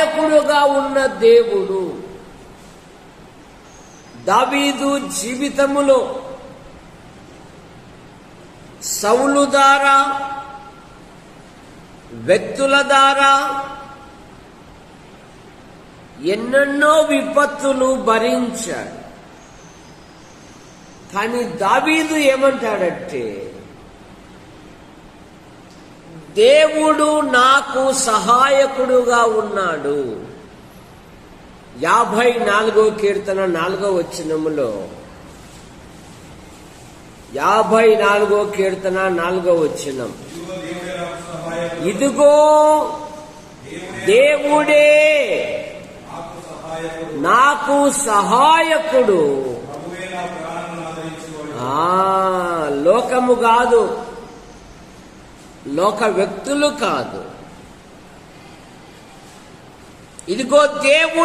సహాయకుడుగా ఉన్న దేవుడు దావీదు జీవితములో సౌలు ద్వారా, వ్యక్తుల ద్వారా ఎన్నెన్నో విపత్తులు భరించాడు. కానీ దావీదు ఏమంటాడంటే, దేవుడు నాకు సహాయకుడుగా ఉన్నాడు. 54వ కీర్తన 4వ వచనములో 54వ కీర్తన 4వ వచనం, ఇదిగో దేవుడే నాకు సహాయకుడు. లోకము కాదు, లోక వ్యక్తులు కాదు, ఇదిగో దేవుడు